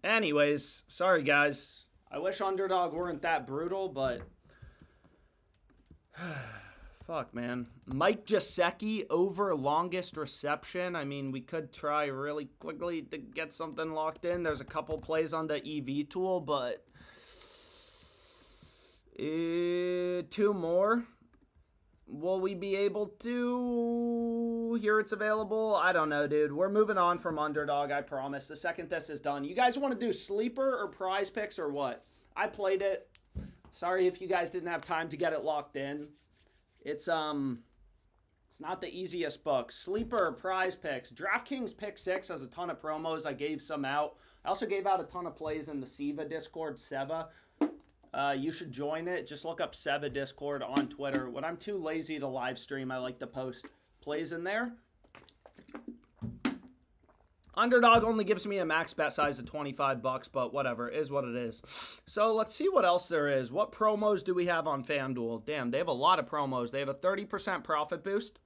Anyways, sorry guys. I wish Underdog weren't that brutal, but fuck, man. Mike Gesicki over longest reception. I mean, we could try really quickly to get something locked in. There's a couple plays on the EV tool, but two more. Will we be able to? Here it's available. I don't know, dude. We're moving on from Underdog, I promise. The second this is done. You guys want to do Sleeper or Prize Picks or what? I played it. Sorry if you guys didn't have time to get it locked in. It's not the easiest book. Sleeper or Prize Picks. DraftKings Pick 6 has a ton of promos. I gave some out. I also gave out a ton of plays in the Seva Discord, Seva. You should join it. Just look up Seva Discord on Twitter. When I'm too lazy to live stream, I like to post plays in there. Underdog only gives me a max bet size of $25, but whatever. It is what it is. So let's see what else there is. What promos do we have on FanDuel? Damn, they have a lot of promos. They have a 30% profit boost.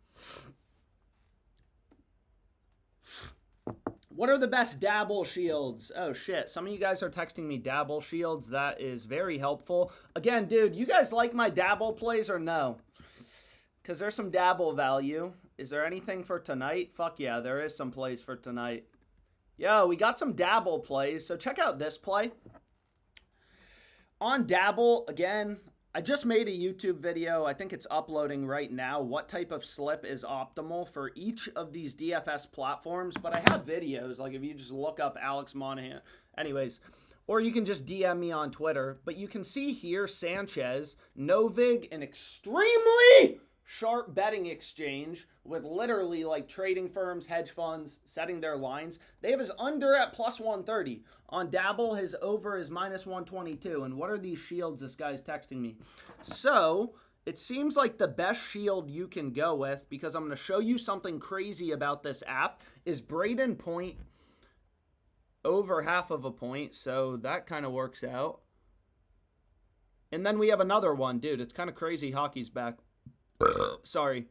What are the best Dabble shields? Oh, shit. Some of you guys are texting me Dabble shields. That is very helpful. Again, dude, you guys like my Dabble plays or no? Because there's some Dabble value. Is there anything for tonight? Fuck yeah, there is some plays for tonight. Yo, we got some Dabble plays. So check out this play. On Dabble, again, I just made a YouTube video. I think it's uploading right now. What type of slip is optimal for each of these DFS platforms? But I have videos. Like if you just look up Alex Monahan. Anyways, or you can just DM me on Twitter. But you can see here Sanchez, Novig, an extremely sharp betting exchange with literally like trading firms, hedge funds setting their lines. They have his under at plus 130. On Dabble, his over is minus 122. And what are these shields this guy's texting me? So it seems like the best shield you can go with, because I'm going to show you something crazy about this app, is Braden Point over half of a point. So that kind of works out. And then we have another one. Dude, it's kind of crazy. Hockey's back. Sorry.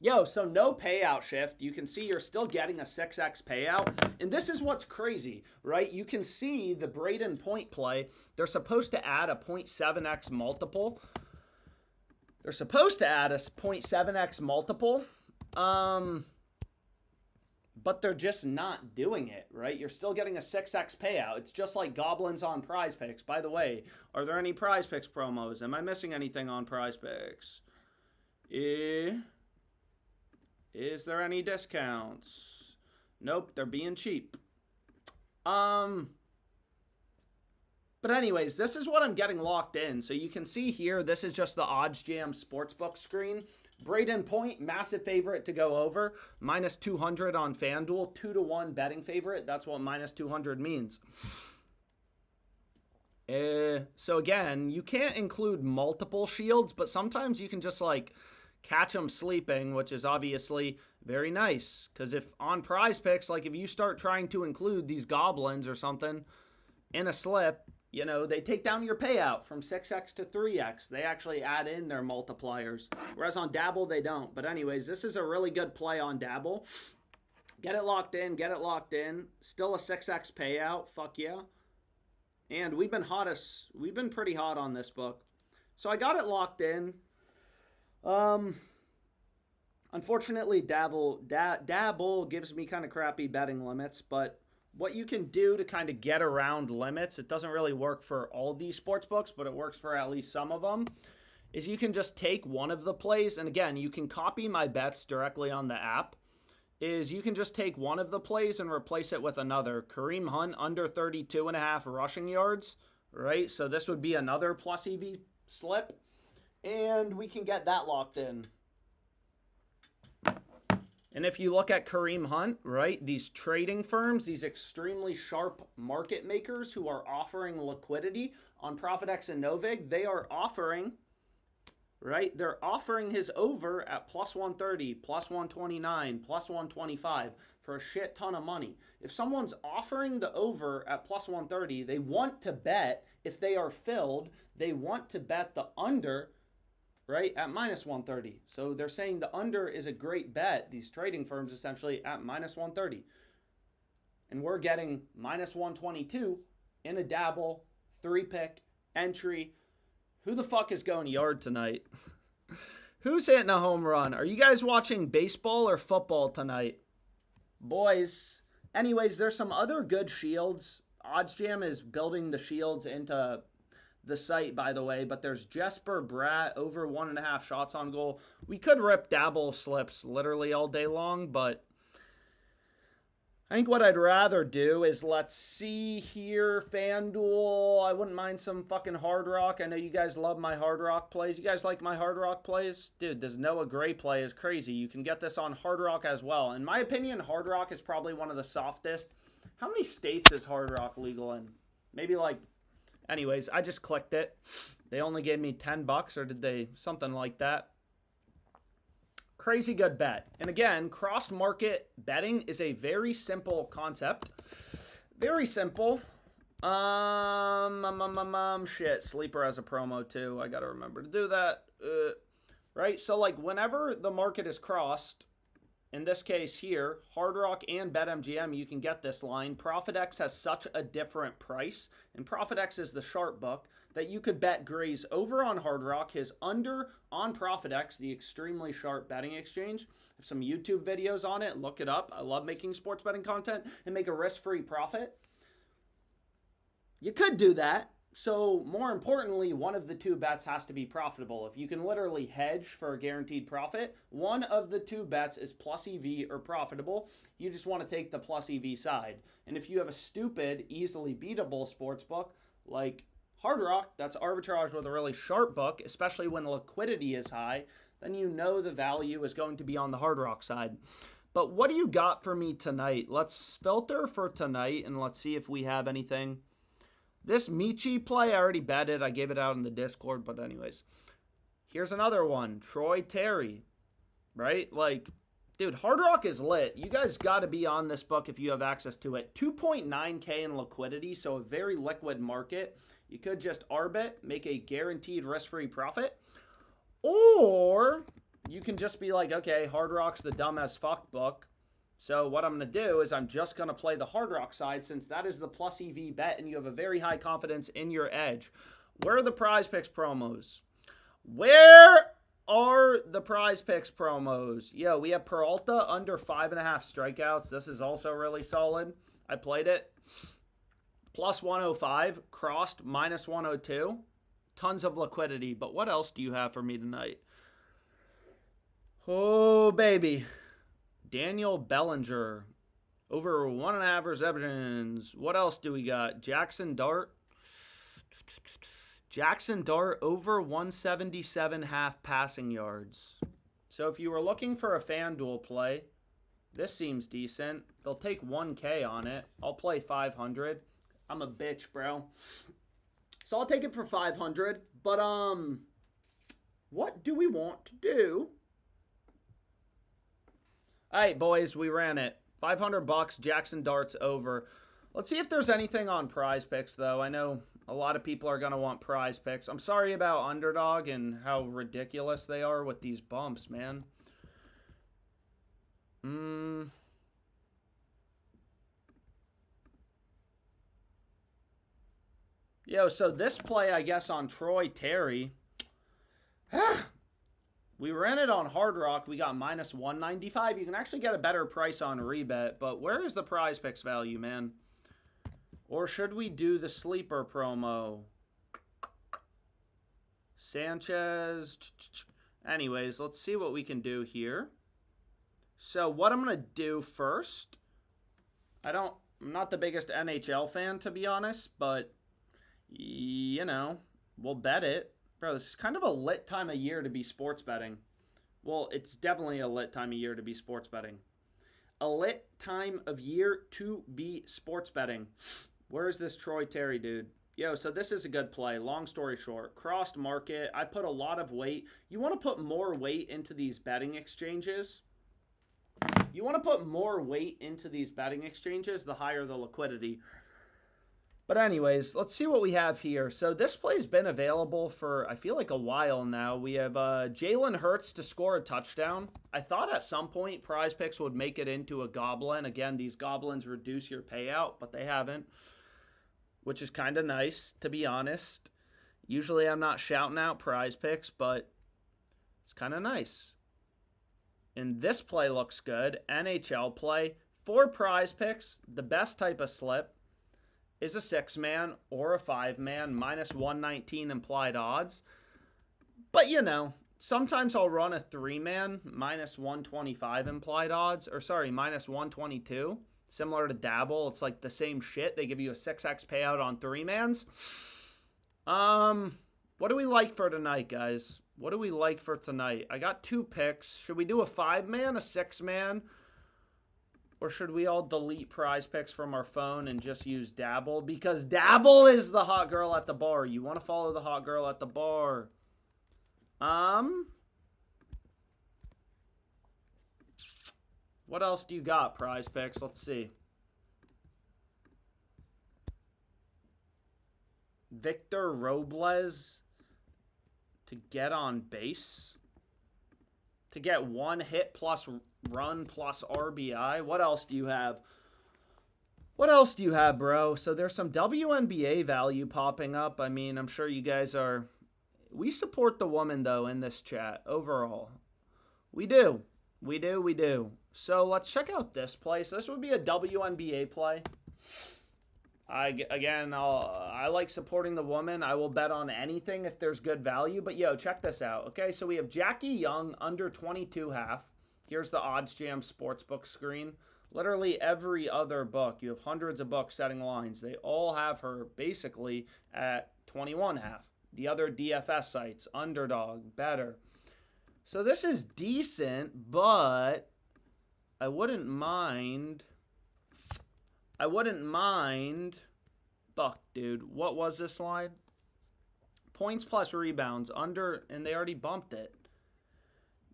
Yo, so no payout shift. You can see you're still getting a 6x payout. And this is what's crazy, right? You can see the Braden Point play. They're supposed to add a 0.7x multiple. They're supposed to add a 0.7x multiple. But they're just not doing it, right? You're still getting a 6x payout. It's just like Goblins on Prize Picks. By the way, are there any Prize Picks promos? Am I missing anything on Prize Picks? Is there any discounts? Nope, they're being cheap. But anyways, this is what I'm getting locked in. So you can see here, this is just the OddsJam Sportsbook screen. Braden Point, massive favorite to go over. Minus 200 on FanDuel. 2-1 betting favorite. That's what minus 200 means. So again, you can't include multiple shields, but sometimes you can just like catch them sleeping, which is obviously very nice. Because if on Prize Picks, like if you start trying to include these goblins or something in a slip, you know, they take down your payout from 6x to 3x. They actually add in their multipliers. Whereas on Dabble, they don't. But anyways, this is a really good play on Dabble. Get it locked in. Get it locked in. Still a 6x payout. Fuck yeah. And we've been pretty hot on this book. So I got it locked in. Unfortunately, Dabble gives me kind of crappy betting limits, but what you can do to kind of get around limits, it doesn't really work for all these sports books, but it works for at least some of them, is you can just take one of the plays, and again, you can copy my bets directly on the app, is you can just take one of the plays and replace it with another. Kareem Hunt under 32.5 rushing yards, right? So this would be another plus EV slip, and we can get that locked in. And if you look at Kareem Hunt, right, these trading firms, these extremely sharp market makers who are offering liquidity on ProfitX and Novig, they are offering, right, they're offering his over at plus 130, plus 129, plus 125 for a shit ton of money. If someone's offering the over at plus 130, they want to bet, if they are filled, they want to bet the under, right, at minus 130. So they're saying the under is a great bet, these trading firms essentially, at minus 130. And we're getting minus 122 in a dabble, 3-pick, entry. Who the fuck is going yard tonight? Who's hitting a home run? Are you guys watching baseball or football tonight? Boys. Anyways, there's some other good shields. OddsJam is building the shields into the site, by the way, but there's Jesper Bratt over 1.5 shots on goal. We could rip dabble slips literally all day long, but I think what I'd rather do is, let's see here, FanDuel. I wouldn't mind some fucking Hard Rock. I know you guys love my Hard Rock plays. You guys like my Hard Rock plays? Dude, this Noah Gray play is crazy. You can get this on Hard Rock as well. In my opinion, Hard Rock is probably one of the softest. How many states is Hard Rock legal in? Maybe like... Anyways, I just clicked it. They only gave me $10, or did they? Something like that. Crazy good bet. And again, cross-market betting is a very simple concept. Very simple. Shit, Sleeper has a promo too. I gotta remember to do that. Right? So like whenever the market is crossed, in this case here, Hard Rock and BetMGM, you can get this line. ProfitX has such a different price, and ProfitX is the sharp book, that you could bet Gray's over on Hard Rock, his under on ProfitX, the extremely sharp betting exchange. I have some YouTube videos on it. Look it up. I love making sports betting content and make a risk-free profit. You could do that. So more importantly, one of the two bets has to be profitable. If you can literally hedge for a guaranteed profit, one of the two bets is plus EV or profitable. You just want to take the plus EV side. And if you have a stupid, easily beatable sports book like Hard Rock, that's arbitrage with a really sharp book, especially when liquidity is high, then you know the value is going to be on the Hard Rock side. But what do you got for me tonight? Let's filter for tonight and let's see if we have anything. This Michi play, I already betted. I gave it out in the Discord, but anyways. Here's another one. Troy Terry, right? Like, dude, Hard Rock is lit. You guys got to be on this book if you have access to it. 2.9K in liquidity, so a very liquid market. You could just arbit, make a guaranteed risk-free profit. Or you can just be like, okay, Hard Rock's the dumb as fuck book. So what I'm going to do is I'm just going to play the Hard Rock side since that is the plus EV bet and you have a very high confidence in your edge. Where are the Prize Picks promos? Where are the Prize Picks promos? Yo, we have Peralta under 5.5 strikeouts. This is also really solid. I played it. Plus 105, crossed minus 102. Tons of liquidity. But what else do you have for me tonight? Oh, baby. Daniel Bellinger, over 1.5 receptions. What else do we got? Jackson Dart. Jackson Dart over 177.5 passing yards. So if you were looking for a FanDuel play, this seems decent. They'll take 1K on it. I'll play 500. I'm a bitch, bro. So I'll take it for 500. But, what do we want to do? All right, boys, we ran it. $500, Jackson Dart's over. Let's see if there's anything on Prize Picks, though. I know a lot of people are going to want Prize Picks. I'm sorry about Underdog and how ridiculous they are with these bumps, man. Yo, so this play, I guess, on Troy Terry. We ran it on Hard Rock. We got minus 195. You can actually get a better price on Rebet, but where is the Prize Picks value, man? Or should we do the Sleeper promo? Sanchez. Anyways, let's see what we can do here. So what I'm going to do first, I'm not the biggest NHL fan, to be honest, but, you know, we'll bet it. Bro, this is kind of a lit time of year to be sports betting. Well, it's definitely a lit time of year to be sports betting. A lit time of year to be sports betting. Where is this Troy Terry dude? Yo, so this is a good play. Long story short, crossed market. I put a lot of weight. You want to put more weight into these betting exchanges. The higher the liquidity. But anyways, let's see what we have here. So this play's been available for, I feel like, a while now. We have Jalen Hurts to score a touchdown. I thought at some point Prize Picks would make it into a goblin. Again, these goblins reduce your payout, but they haven't, which is kind of nice, to be honest. Usually I'm not shouting out Prize Picks, but it's kind of nice. And this play looks good. NHL play. 4 Prize Picks, the best type of slip is a 6-man or a 5-man, minus 119 implied odds. But, you know, sometimes I'll run a 3-man, minus 125 implied odds. Or, sorry, minus 122. Similar to Dabble. It's like the same shit. They give you a 6x payout on 3-mans. What do we like for tonight, guys? What do we like for tonight? I got 2 picks. Should we do a 5-man, a 6-man? Or should we all delete Prize Picks from our phone and just use Dabble? Because Dabble is the hot girl at the bar. You want to follow the hot girl at the bar. What else do you got, Prize Picks? Let's see. Victor Robles to get on base. To get 1 hit plus run plus RBI. What else do you have? What else do you have, bro? So there's some WNBA value popping up. I mean, I'm sure you guys are... We support the woman, though, in this chat overall. We do. We do, we do. So let's check out this play. So this would be a WNBA play. I like supporting the woman. I will bet on anything if there's good value. But, yo, check this out. Okay, so we have Jackie Young, under 22.5. Here's the Odds Jam Sportsbook screen. Literally every other book, you have hundreds of books setting lines. They all have her basically at 21.5. The other DFS sites, Underdog, better. So this is decent, but I wouldn't mind... Fuck, dude. What was this line? Points plus rebounds. Under, and they already bumped it.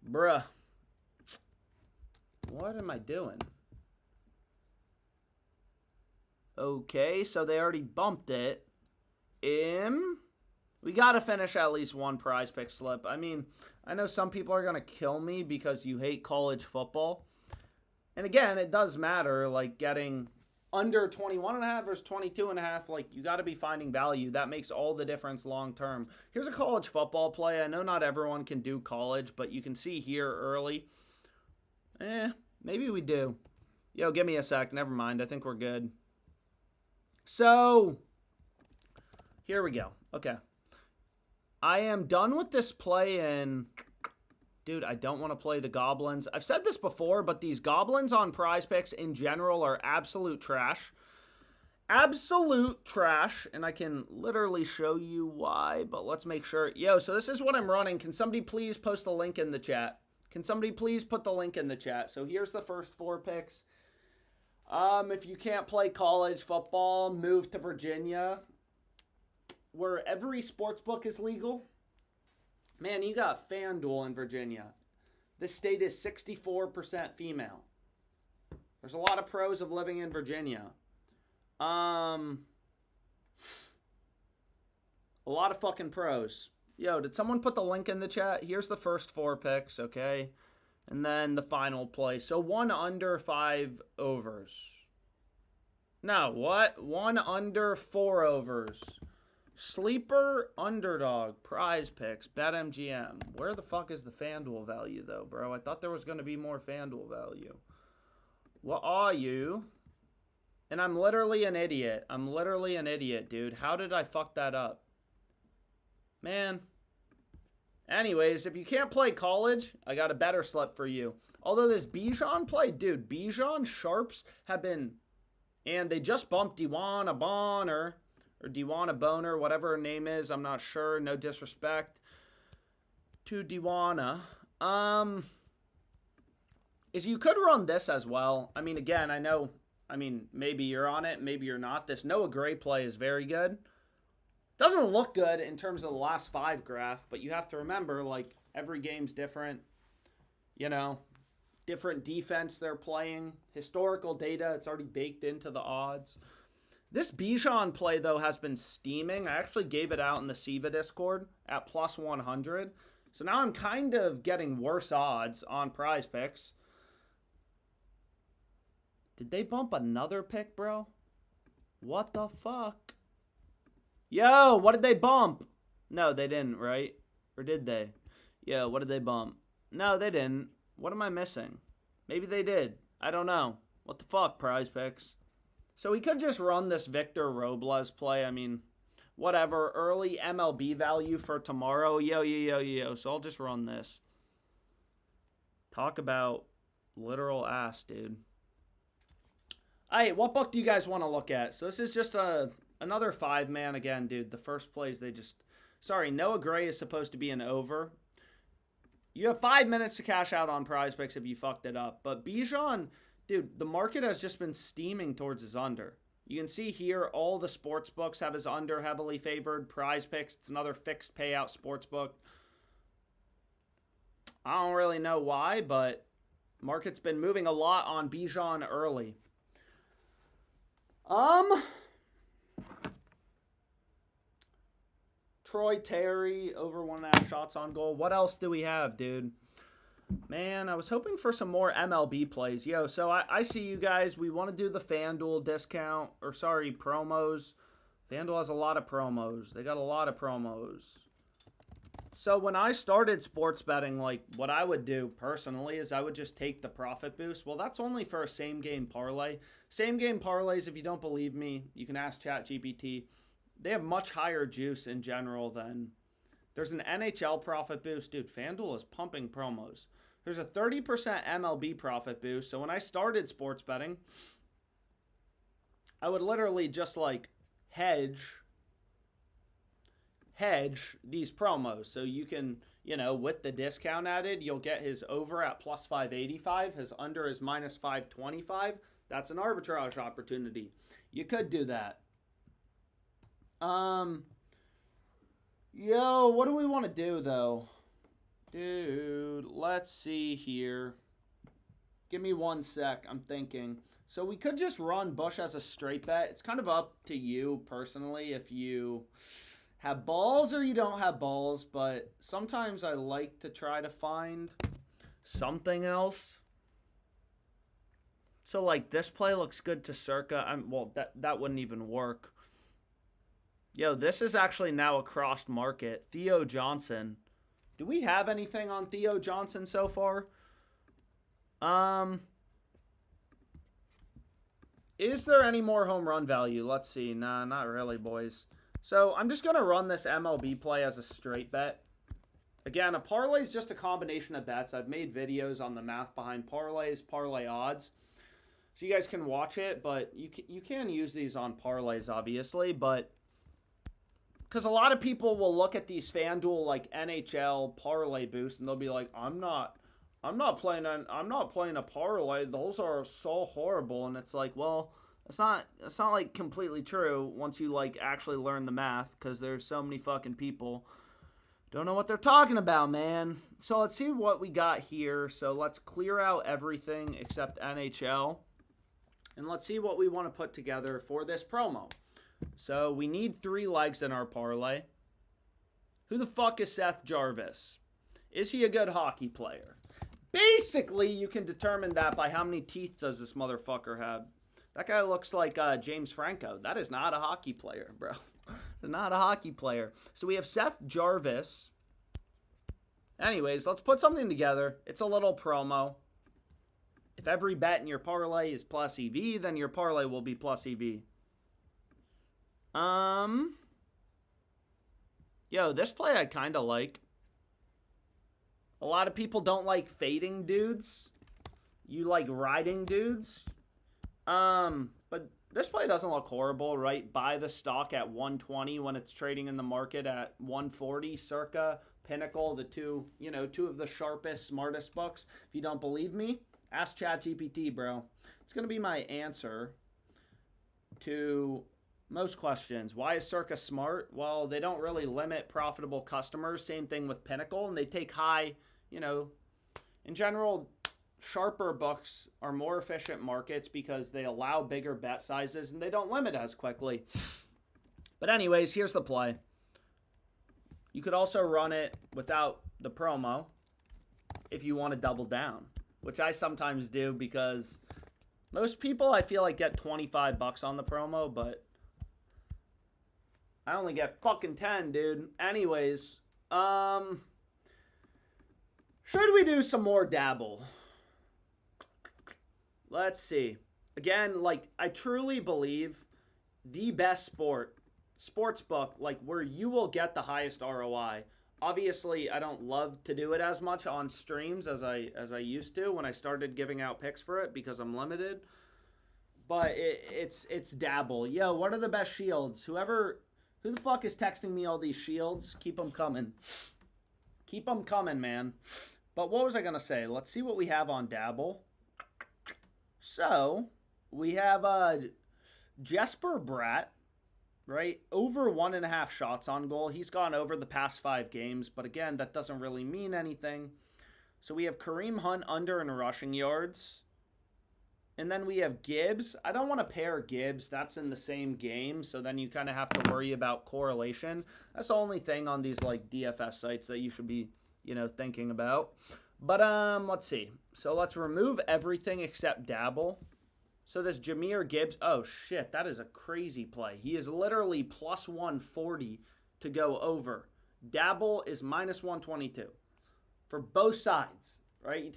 Bruh. What am I doing? Okay, so they already bumped it. We got to finish at least 1 Prize Pick slip. I mean, I know some people are going to kill me because you hate college football. And again, it does matter, like getting... under 21.5 versus 22.5, like, you got to be finding value. That makes all the difference long term. Here's a college football play. I know not everyone can do college, but you can see here early. Maybe we do. Yo, give me a sec. Never mind. I think we're good. So, here we go. Okay. I am done with this play and... Dude, I don't want to play the Goblins. I've said this before, but these Goblins on Prize Picks in general are absolute trash. Absolute trash. And I can literally show you why, but let's make sure. Yo, so this is what I'm running. Can somebody please post the link in the chat? Can somebody please put the link in the chat? So here's the first 4 picks. If you can't play college football, move to Virginia, where every sports book is legal. Man, you got FanDuel in Virginia. This state is 64% female. There's a lot of pros of living in Virginia. A lot of fucking pros. Yo, did someone put the link in the chat? Here's the first 4 picks, okay? And then the final play. So 1 under 5 overs. No, what? 1 under 4 overs. Sleeper, Underdog, Prize Picks, BetMGM. Where the fuck is the FanDuel value, though, bro? I thought there was going to be more FanDuel value. What are you? And I'm literally an idiot. I'm literally an idiot, dude. How did I fuck that up? Man. Anyways, if you can't play college, I got a better slip for you. Although this Bijan play, dude, Bijan Sharps have been... And they just bumped Dewana Bonner... or Dewana Boner, whatever her name is. I'm not sure. No disrespect to Dewana. Is you could run this as well. I mean, again, I know, maybe you're on it, maybe you're not. This Noah Gray play is very good. Doesn't look good in terms of the last 5 graph, but you have to remember, like, every game's different. You know, different defense they're playing. Historical data, it's already baked into the odds. This Bijan play, though, has been steaming. I actually gave it out in the SIVA Discord at plus 100. So now I'm kind of getting worse odds on Prize Picks. Did they bump another pick, bro? What the fuck? Yo, what did they bump? No, they didn't, right? Or did they? Yo, what did they bump? No, they didn't. What am I missing? Maybe they did. I don't know. What the fuck, Prize Picks? So we could just run this Victor Robles play. I mean, whatever. Early MLB value for tomorrow. Yo. So I'll just run this. Talk about literal ass, dude. All right, what book do you guys want to look at? So this is just another 5-man again, dude. The first plays, they just... Sorry, Noah Gray is supposed to be an over. You have 5 minutes to cash out on Prize Picks if you fucked it up. But Bijan... Dude, the market has just been steaming towards his under. You can see here all the sports books have his under heavily favored. Prize Picks, it's another fixed payout sports book. I don't really know why, but market's been moving a lot on Bijan early. Troy Terry over 1.5 shots on goal. What else do we have, dude? Man, I was hoping for some more MLB plays. Yo, so I see you guys. We want to do the FanDuel discount, or sorry, promos. FanDuel has a lot of promos. They got a lot of promos. So when I started sports betting, like what I would do personally is I would just take the profit boost. Well, that's only for a same game parlay. Same game parlays, if you don't believe me, you can ask ChatGPT. They have much higher juice in general than... There's an NHL profit boost. Dude, FanDuel is pumping promos. There's a 30% MLB profit boost. So when I started sports betting, I would literally just like hedge these promos. So you can, you know, with the discount added, you'll get his over at plus 585. His under is minus 525. That's an arbitrage opportunity. You could do that. Yo, what do we want to do, though? Dude, let's see here. Give me 1 sec. I'm thinking. So we could just run Bush as a straight bet. It's kind of up to you, personally, if you have balls or you don't have balls. But sometimes I like to try to find something else. So, like, this play looks good to Circa. Well, that wouldn't even work. Yo, this is actually now a crossed market. Theo Johnson. Do we have anything on Theo Johnson so far? Is there any more home run value? Let's see. Nah, not really, boys. So I'm just going to run this MLB play as a straight bet. Again, a parlay is just a combination of bets. I've made videos on the math behind parlays, parlay odds. So you guys can watch it, but you can use these on parlays, obviously, but... Because a lot of people will look at these FanDuel like NHL parlay boosts and they'll be like, I'm not playing a parlay. Those are so horrible. And it's like, well, it's not like completely true once you like actually learn the math, because there's so many fucking people don't know what they're talking about, man. So let's see what we got here. So let's clear out everything except NHL. And let's see what we want to put together for this promo. So we need 3 legs in our parlay. Who the fuck is Seth Jarvis? Is he a good hockey player? Basically, you can determine that by how many teeth does this motherfucker have. That guy looks like James Franco. That is not a hockey player, bro. Not a hockey player. So we have Seth Jarvis. Anyways, let's put something together. It's a little promo. If every bet in your parlay is plus EV, then your parlay will be plus EV. Yo, this play I kind of like. A lot of people don't like fading dudes. You like riding dudes. But this play doesn't look horrible, right? Buy the stock at 120 when it's trading in the market at 140. Circa, Pinnacle, the two of the sharpest, smartest books. If you don't believe me, ask ChatGPT, bro. It's going to be my answer to most questions. Why is Circa smart? Well, they don't really limit profitable customers. Same thing with Pinnacle. And they take high, in general, sharper books are more efficient markets because they allow bigger bet sizes and they don't limit as quickly. But anyways, here's the play. You could also run it without the promo if you want to double down, which I sometimes do because most people I feel like get 25 bucks on the promo, but I only get fucking 10, dude. Anyways, should we do some more dabble? Let's see. Again, like, I truly believe the best sports book, like, where you will get the highest ROI. Obviously, I don't love to do it as much on streams as I used to when I started giving out picks for it because I'm limited. But it's dabble. Yo, what are the best shields? Who the fuck is texting me all these shields? Keep them coming. Keep them coming, man. But what was I going to say? Let's see what we have on dabble. So, we have Jesper Bratt, right? Over 1.5 shots on goal. He's gone over the past 5 games, but again, that doesn't really mean anything. So we have Kareem Hunt under in rushing yards. And then we have Gibbs. I don't want to pair Gibbs. That's in the same game, so then you kind of have to worry about correlation. That's the only thing on these like DFS sites that you should be, thinking about. But let's see. So let's remove everything except dabble. So this Jahmyr Gibbs, oh shit, that is a crazy play. He is literally plus 140 to go over. Dabble is minus 122 for both sides, right?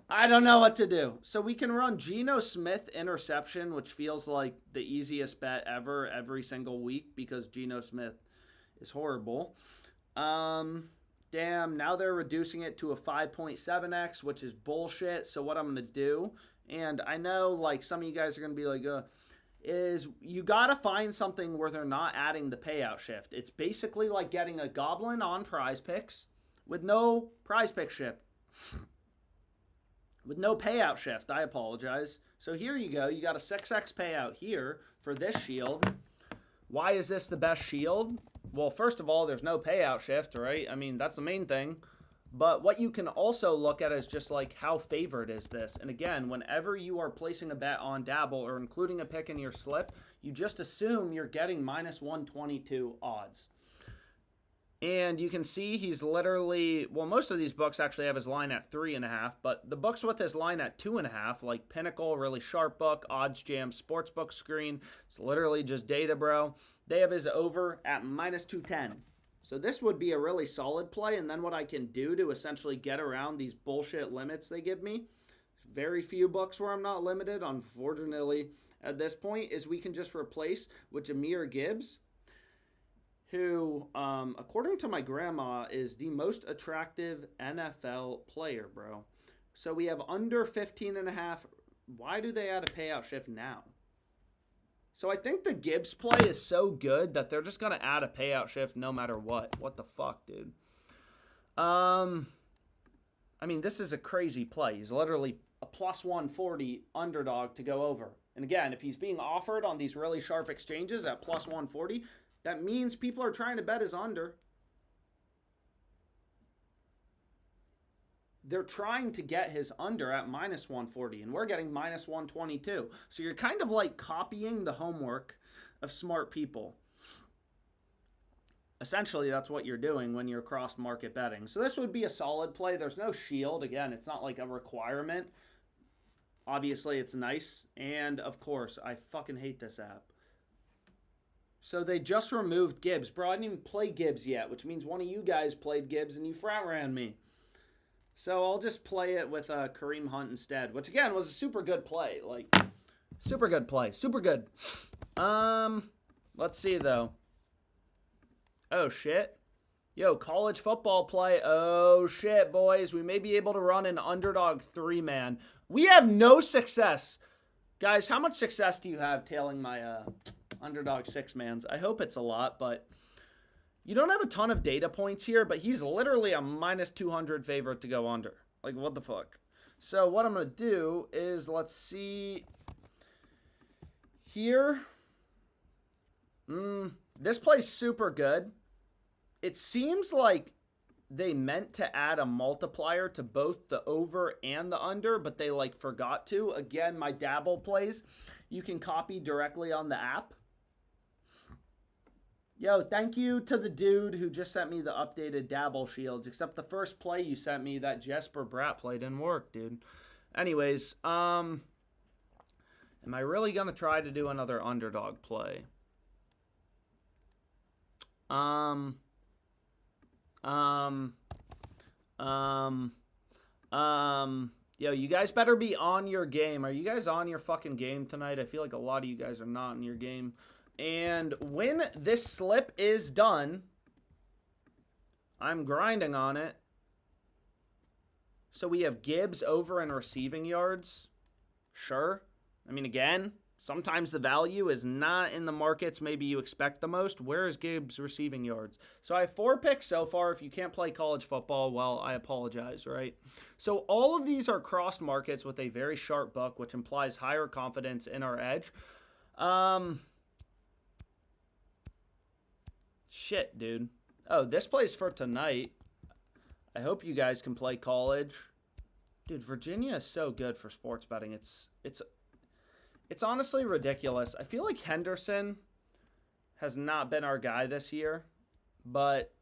I don't know what to do. So we can run Geno Smith interception, which feels like the easiest bet ever every single week because Geno Smith is horrible. Damn, now they're reducing it to a 5.7x, which is bullshit. So what I'm going to do, and I know like some of you guys are going to be like, is you got to find something where they're not adding the payout shift. It's basically like getting a goblin on Prize Picks with no Prize Pick shift. With no payout shift, I apologize. So here you go. You got a 6x payout here for this shield. Why is this the best shield? Well, first of all, there's no payout shift, right? I mean, that's the main thing. But what you can also look at is just like how favored is this. And again, whenever you are placing a bet on dabble or including a pick in your slip, you just assume you're getting minus 122 odds. And you can see he's literally, well, most of these books actually have his line at 3.5, but the books with his line at 2.5, like Pinnacle, really sharp book, Odds Jam, Sportsbook Screen, it's literally just data, bro. They have his over at minus 210. So this would be a really solid play, and then what I can do to essentially get around these bullshit limits they give me, very few books where I'm not limited, unfortunately, at this point, is we can just replace with Jahmyr Gibbs, who, according to my grandma, is the most attractive NFL player, bro. So we have under 15.5. Why do they add a payout shift now? So I think the Gibbs play is so good that they're just going to add a payout shift no matter what. What the fuck, dude? I mean, this is a crazy play. He's literally a plus 140 underdog to go over. And again, if he's being offered on these really sharp exchanges at plus 140, that means people are trying to bet his under. They're trying to get his under at minus 140, and we're getting minus 122. So you're kind of like copying the homework of smart people. Essentially, that's what you're doing when you're cross-market betting. So this would be a solid play. There's no shield. Again, it's not like a requirement. Obviously, it's nice. And, of course, I fucking hate this app. So they just removed Gibbs. Bro, I didn't even play Gibbs yet, which means one of you guys played Gibbs and you front ran me. So I'll just play it with Kareem Hunt instead, which again was a super good play. Like, super good play. Super good. Let's see though. Oh shit. Yo, college football play. Oh shit, boys. We may be able to run an underdog 3-man. We have no success. Guys, how much success do you have tailing my underdog 6-mans? I hope it's a lot, but you don't have a ton of data points here, but he's literally a minus 200 favorite to go under. Like, what the fuck? So what I'm going to do is, let's see here. This play's super good. It seems like they meant to add a multiplier to both the over and the under, but they like forgot to. Again, my Dabble plays, you can copy directly on the app. Yo, thank you to the dude who just sent me the updated Dabble shields, except the first play you sent me, that Jesper Bratt play, didn't work, dude. Anyways, am I really going to try to do another underdog play? Yo, you guys better be on your game. Are you guys on your fucking game tonight? I feel like a lot of you guys are not in your game. And when this slip is done, I'm grinding on it. So we have Gibbs over in receiving yards. Sure. I mean, again, sometimes the value is not in the markets maybe you expect the most. Where is Gibbs receiving yards? So I have 4 picks so far. If you can't play college football, well, I apologize, right? So all of these are crossed markets with a very sharp book, which implies higher confidence in our edge. Shit, dude. Oh, this plays for tonight. I hope you guys can play college. Dude, Virginia is so good for sports betting. It's honestly ridiculous. I feel like Henderson has not been our guy this year, but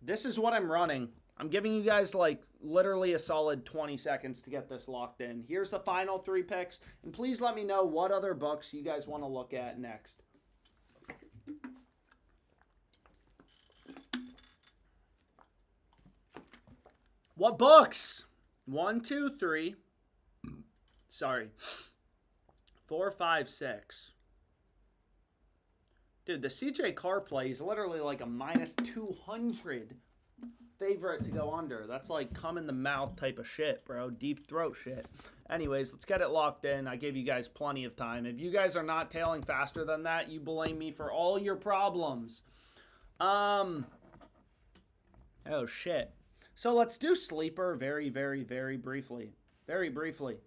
this is what I'm running. I'm giving you guys like literally a solid 20 seconds to get this locked in. Here's the final 3 picks, and please let me know what other books you guys want to look at next. What books? 1, 2, 3. Sorry. 4, 5, 6. Dude, the CJ Carr play is literally like a minus 200 favorite to go under. That's like come in the mouth type of shit, bro. Deep throat shit. Anyways, let's get it locked in. I gave you guys plenty of time. If you guys are not tailing faster than that, you blame me for all your problems. Oh, shit. So let's do Sleeper very, very, very briefly. Very briefly.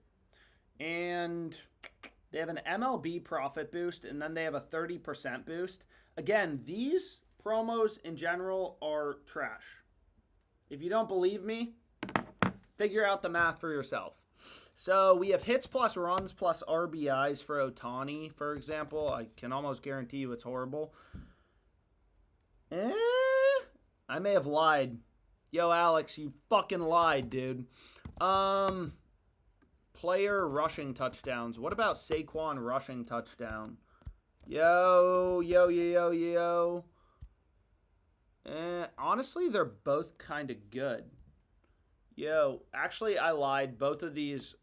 And they have an MLB profit boost, and then they have a 30% boost. Again, these promos in general are trash. If you don't believe me, figure out the math for yourself. So we have hits plus runs plus RBIs for Ohtani, for example. I can almost guarantee you it's horrible. I may have lied. Yo, Alex, you fucking lied, dude. Player rushing touchdowns. What about Saquon rushing touchdown? Yo. Honestly, they're both kind of good. Yo, actually, I lied. Both of these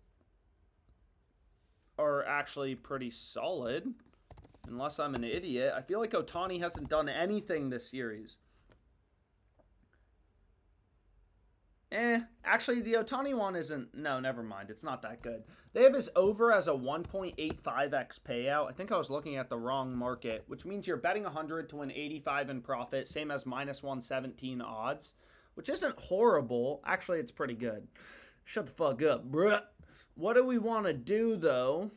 are actually pretty solid. Unless I'm an idiot. I feel like Ohtani hasn't done anything this series. Actually, the Ohtani one isn't... No, never mind. It's not that good. They have his over as a 1.85x payout. I think I was looking at the wrong market, which means you're betting 100 to win 85 in profit, same as minus 117 odds, which isn't horrible. Actually, it's pretty good. Shut the fuck up, bruh. What do we want to do, though?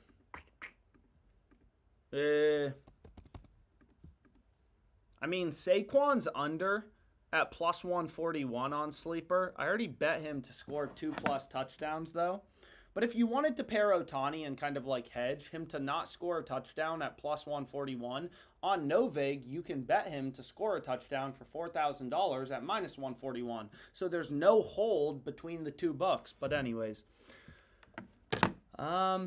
I mean, Saquon's under at plus 141 on Sleeper. I already bet him to score 2+ touchdowns, though. But if you wanted to pair Ohtani and kind of like hedge him to not score a touchdown at plus 141, on Novig, you can bet him to score a touchdown for $4,000 at minus 141. So there's no hold between the two books. But anyways.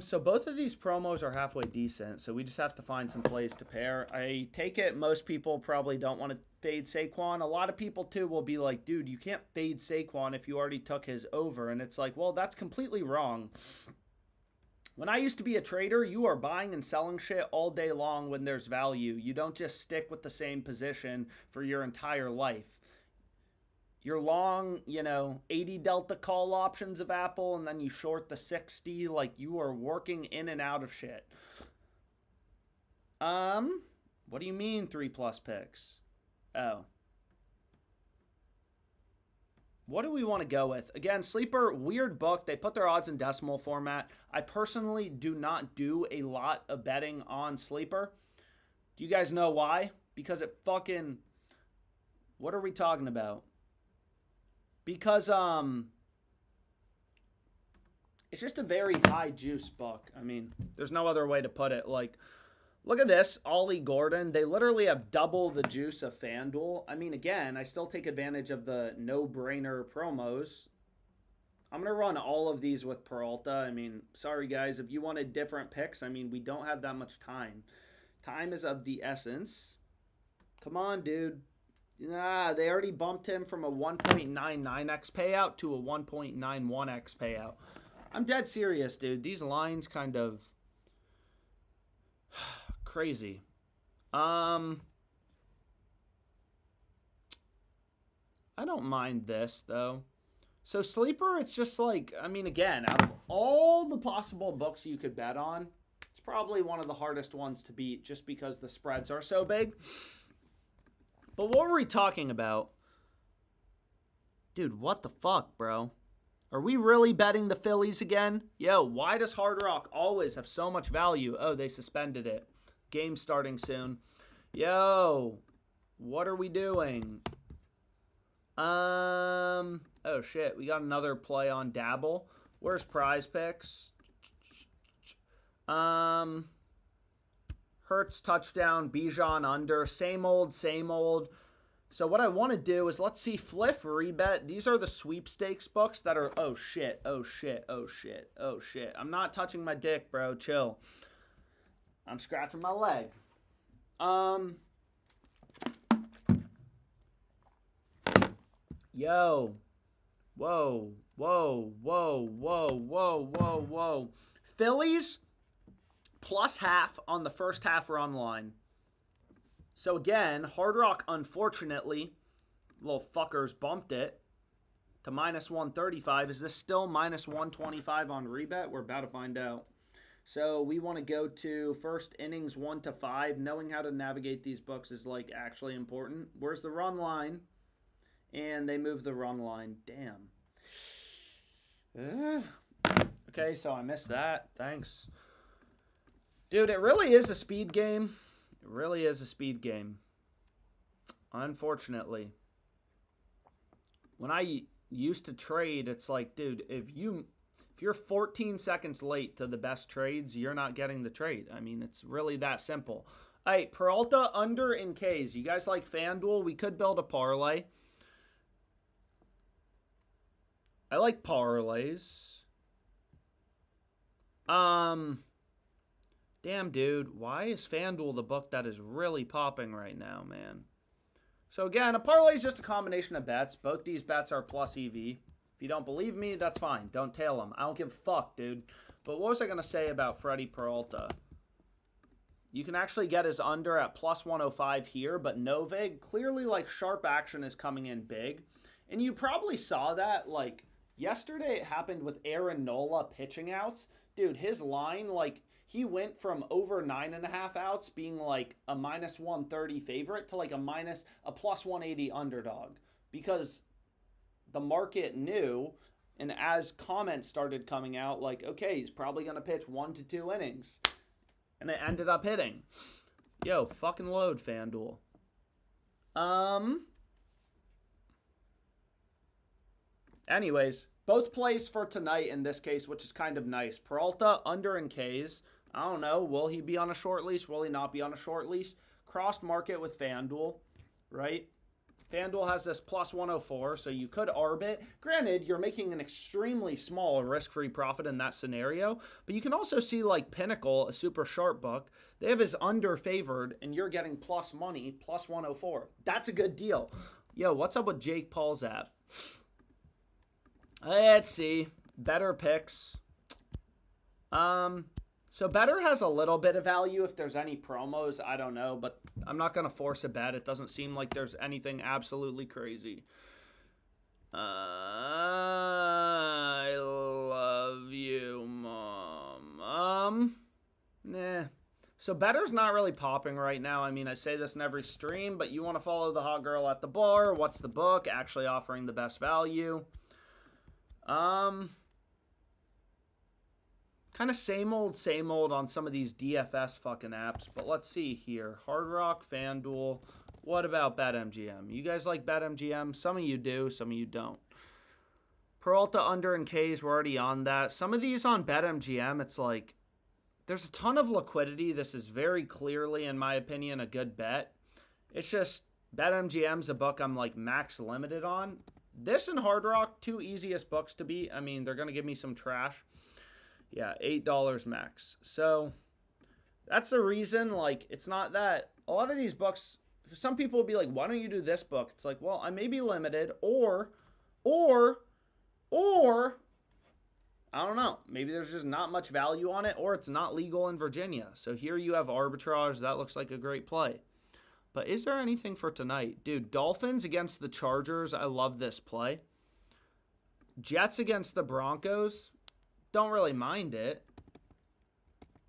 So both of these promos are halfway decent, so we just have to find some plays to pair. I take it most people probably don't want to fade Saquon. A lot of people, too, will be like, dude, you can't fade Saquon if you already took his over. And it's like, well, that's completely wrong. When I used to be a trader, you are buying and selling shit all day long when there's value. You don't just stick with the same position for your entire life. You're long, 80 delta call options of Apple, and then you short the 60. Like, you are working in and out of shit. What do you mean 3+ picks? Oh. What do we want to go with? Again, Sleeper, weird book. They put their odds in decimal format. I personally do not do a lot of betting on Sleeper. Do you guys know why? Because it fucking... What are we talking about? Because, it's just a very high juice book. I mean, there's no other way to put it. Like, look at this, Ollie Gordon. They literally have double the juice of FanDuel. I mean, again, I still take advantage of the no-brainer promos. I'm going to run all of these with Peralta. I mean, sorry, guys. If you wanted different picks, I mean, we don't have that much time. Time is of the essence. Come on, dude. Nah, they already bumped him from a 1.99x payout to a 1.91x payout. I'm dead serious, dude. These lines kind of crazy. I don't mind this, though. So Sleeper, it's just like, I mean, again, out of all the possible books you could bet on, it's probably one of the hardest ones to beat just because the spreads are so big. But what were we talking about? Dude, what the fuck, bro? Are we really betting the Phillies again? Yo, why does Hard Rock always have so much value? Oh, they suspended it. Game starting soon. Yo, what are we doing? Oh shit, we got another play on Dabble. Where's Prize Picks? Hurts touchdown, Bijan under. Same old, same old. So what I want to do is, let's see, Fliff, rebet. These are the sweepstakes books that are, oh shit, oh shit, oh shit, oh shit. I'm not touching my dick, bro. Chill. I'm scratching my leg. Yo. Whoa, whoa, whoa, whoa, whoa, whoa, whoa. Phillies plus half on the first half run line. So again, Hard Rock, unfortunately, little fuckers bumped it to minus 135. Is this still minus 125 on rebet? We're about to find out. So we want to go to first innings 1 to 5. Knowing how to navigate these books is like actually important. Where's the run line? And they move the run line. Damn. Okay, so I missed that. Thanks. Dude, it really is a speed game. It really is a speed game. Unfortunately. When I used to trade, it's like, dude, if you're 14 seconds late to the best trades, you're not getting the trade. I mean, it's really that simple. All right, Peralta under in Ks. You guys like FanDuel? We could build a parlay. I like parlays. Damn, dude. Why is FanDuel the book that is really popping right now, man? So, again, a parlay is just a combination of bets. Both these bets are plus EV. If you don't believe me, that's fine. Don't tail them. I don't give a fuck, dude. But what was I going to say about Freddie Peralta? You can actually get his under at plus 105 here, but no vig. Clearly, like, sharp action is coming in big. And you probably saw that, like, yesterday it happened with Aaron Nola pitching outs. Dude, his line, like, he went from over 9.5 outs being like a minus 130 favorite to like a plus 180 underdog because the market knew, and as comments started coming out, like, okay, he's probably going to pitch 1 to 2 innings. And it ended up hitting. Yo, fucking load, FanDuel. Anyways, both plays for tonight in this case, which is kind of nice. Peralta under in Ks. I don't know. Will he be on a short leash? Will he not be on a short leash? Crossed market with FanDuel, right? FanDuel has this plus 104, so you could arb it. Granted, you're making an extremely small risk-free profit in that scenario, but you can also see like Pinnacle, a super sharp book. They have his under favored, and you're getting plus money, plus 104. That's a good deal. Yo, what's up with Jake Paul's app? Let's see. Better picks. So Better has a little bit of value if there's any promos. I don't know, but I'm not going to force a bet. It doesn't seem like there's anything absolutely crazy. I love you, Mom. Nah. So Better's not really popping right now. I mean, I say this in every stream, but you want to follow the hot girl at the bar. What's the book? Actually offering the best value. Kind of same old on some of these DFS fucking apps. But let's see here. Hard Rock, FanDuel, What about BetMGM? You guys like BetMGM? Some of you do, some of you don't. Peralta under and K's, we're already on that. Some of these on BetMGM, it's like, there's a ton of liquidity. This is very clearly, in my opinion, a good bet. It's just BetMGM's a book I'm like max limited on. This and Hard Rock, two easiest books to beat. I mean, they're going to give me some trash. Yeah, $8 max. So that's the reason, like, it's not that. A lot of these books, some people will be like, why don't you do this book? It's like, well, I may be limited, or I don't know. Maybe there's just not much value on it, or it's not legal in Virginia. So here you have arbitrage. That looks like a great play. But is there anything for tonight? Dude, Dolphins against the Chargers. I love this play. Jets against the Broncos. Don't really mind it.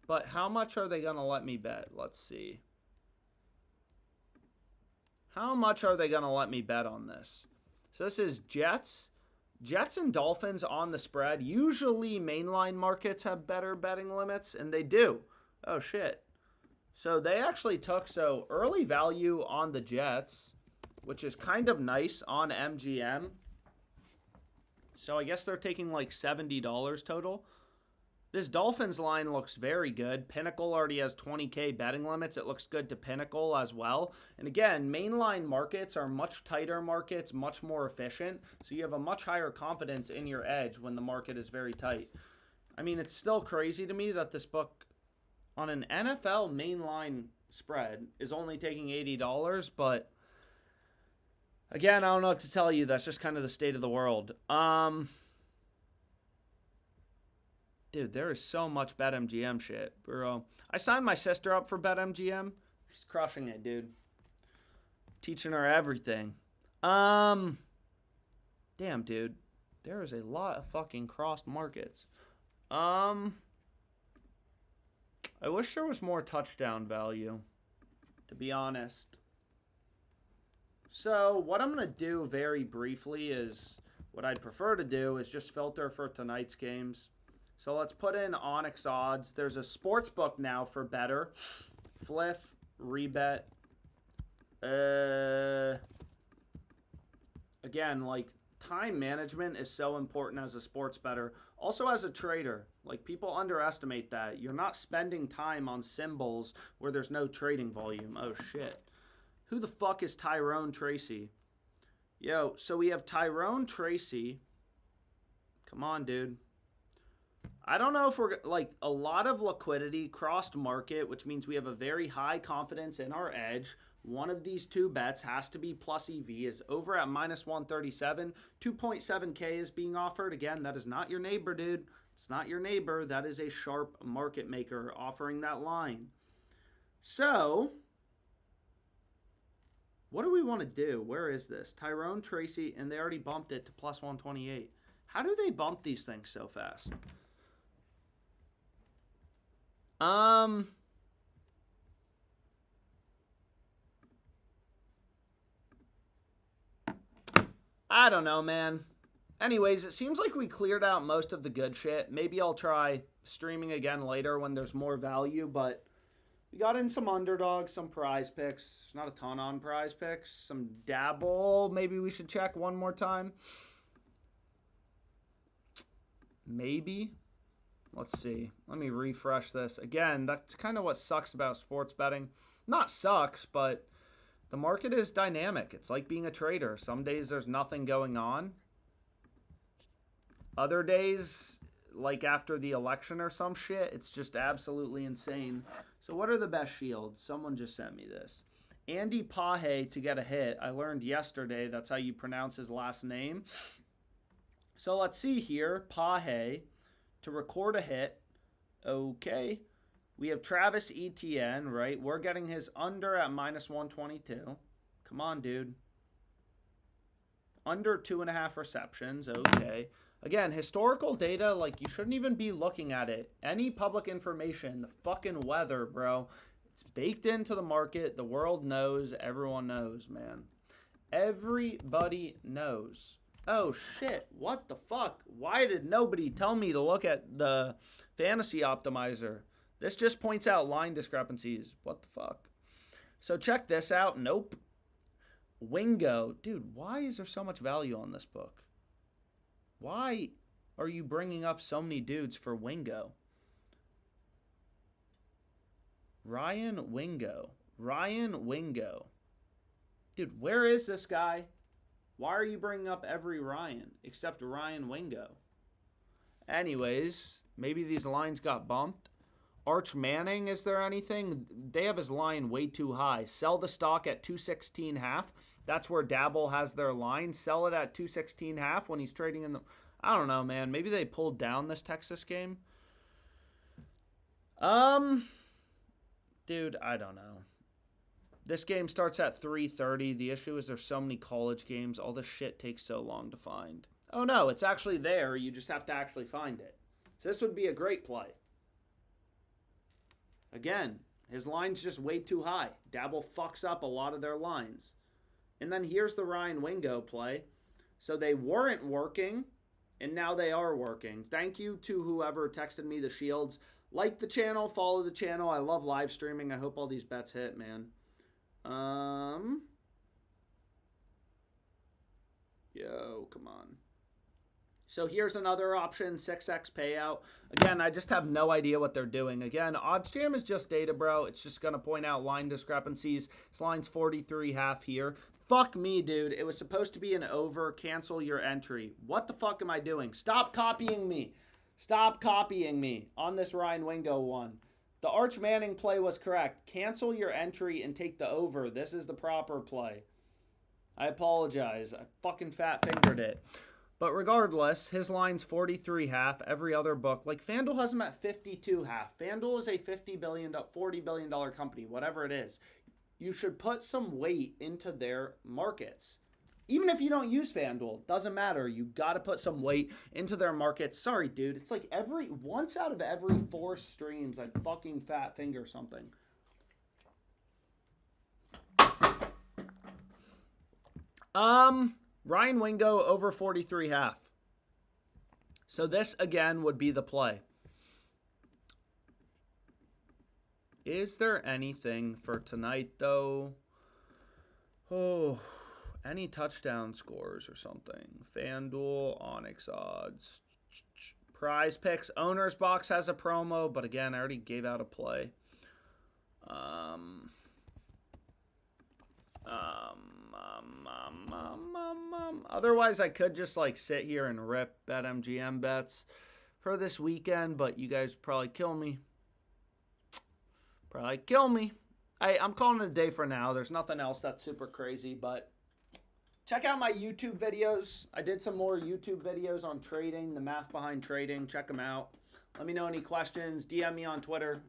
But how much are they going to let me bet? Let's see. How much are they going to let me bet on this? So this is Jets. Jets and Dolphins on the spread. Usually mainline markets have better betting limits, and they do. Oh, shit. So they actually took early value on the Jets, which is kind of nice on MGM. So I guess they're taking like $70 total. This Dolphins line looks very good. Pinnacle already has 20K betting limits. It looks good to Pinnacle as well. And again, mainline markets are much tighter markets, much more efficient. So you have a much higher confidence in your edge when the market is very tight. I mean, it's still crazy to me that this book on an NFL mainline spread is only taking $80, but again, I don't know what to tell you. That's just kind of the state of the world. Dude, there is so much BetMGM shit, bro. I signed my sister up for BetMGM. She's crushing it, dude. Teaching her everything. Damn, dude. There is a lot of fucking crossed markets. I wish there was more touchdown value, to be honest. So what I'm going to do very briefly is, what I'd prefer to do is just filter for tonight's games. So let's put in Onyx odds. There's a sports book now for better. Fliff, rebet. Again, like, time management is so important as a sports bettor. Also as a trader. Like, people underestimate that. You're not spending time on symbols where there's no trading volume. Oh, shit. Who the fuck is Tyrone Tracy? Yo, so we have Tyrone Tracy. Come on, dude. I don't know if we're, like, a lot of liquidity, crossed market, which means we have a very high confidence in our edge. One of these two bets has to be plus EV, is over at minus 137. 2.7K is being offered. Again, that is not your neighbor, dude. It's not your neighbor. That is a sharp market maker offering that line. So, what do we want to do? Where is this? Tyrone Tracy, and they already bumped it to plus 128. How do they bump these things so fast? I don't know, man. Anyways, it seems like we cleared out most of the good shit. Maybe I'll try streaming again later when there's more value, but we got in some underdogs, some prize picks. Not a ton on prize picks. Some dabble. Maybe we should check one more time. Maybe. Let's see. Let me refresh this. Again, that's kind of what sucks about sports betting. Not sucks, but the market is dynamic. It's like being a trader. Some days there's nothing going on. Other days, like after the election or some shit, it's just absolutely insane. So what are the best shields? Someone just sent me this. Andy Pahe to get a hit. I learned yesterday that's how you pronounce his last name. So let's see here. Pahe to record a hit. Okay. We have Travis Etienne, right? We're getting his under at minus 122. Come on, dude. Under 2.5 receptions. Okay. Again, historical data, like, you shouldn't even be looking at it. Any public information, the fucking weather, bro. It's baked into the market. The world knows. Everyone knows, man. Everybody knows. Oh, shit. What the fuck? Why did nobody tell me to look at the fantasy optimizer? This just points out line discrepancies. What the fuck? So check this out. Nope. Wingo. Dude, why is there so much value on this book? Why are you bringing up so many dudes for Wingo? Ryan Wingo. Ryan Wingo. Dude, where is this guy? Why are you bringing up every Ryan except Ryan Wingo? Anyways, maybe these lines got bumped. Arch Manning, is there anything? They have his line way too high. Sell the stock at 216.5. That's where Dabble has their line. Sell it at 216.5 when he's trading in the... I don't know, man. Maybe they pulled down this Texas game. Dude, I don't know. This game starts at 3:30. The issue is there's so many college games. All this shit takes so long to find. Oh, no, it's actually there. You just have to actually find it. So this would be a great play. Again, his line's just way too high. Dabble fucks up a lot of their lines. And then here's the Ryan Wingo play. So they weren't working, and now they are working. Thank you to whoever texted me the shields. Like the channel, follow the channel. I love live streaming. I hope all these bets hit, man. Yo, come on. So here's another option, 6x payout. Again, I just have no idea what they're doing. Again, OddsJam is just data, bro. It's just going to point out line discrepancies. This line's 43.5 here. Fuck me, dude. It was supposed to be an over. Cancel your entry. What the fuck am I doing? Stop copying me. Stop copying me on this Ryan Wingo one. The Arch Manning play was correct. Cancel your entry and take the over. This is the proper play. I apologize. I fucking fat-fingered it. But regardless, his line's 43.5. Every other book, like FanDuel has him at 52.5. FanDuel is a $40 billion company, whatever it is. You should put some weight into their markets. Even if you don't use FanDuel, doesn't matter. You got to put some weight into their markets. Sorry, dude. It's like once out of every 4 streams, I fucking fat finger something. Ryan Wingo over 43.5. So this, again, would be the play. Is there anything for tonight, though? Oh, any touchdown scores or something? FanDuel, Onyx odds, Prize Picks. Owner's Box has a promo, but again, I already gave out a play. Otherwise, I could just like sit here and rip BetMGM bets for this weekend, but you guys probably kill me. Probably kill me. I'm calling it a day for now. There's nothing else that's super crazy, but check out my YouTube videos. I did some more YouTube videos on trading, the math behind trading. Check them out. Let me know any questions. DM me on Twitter.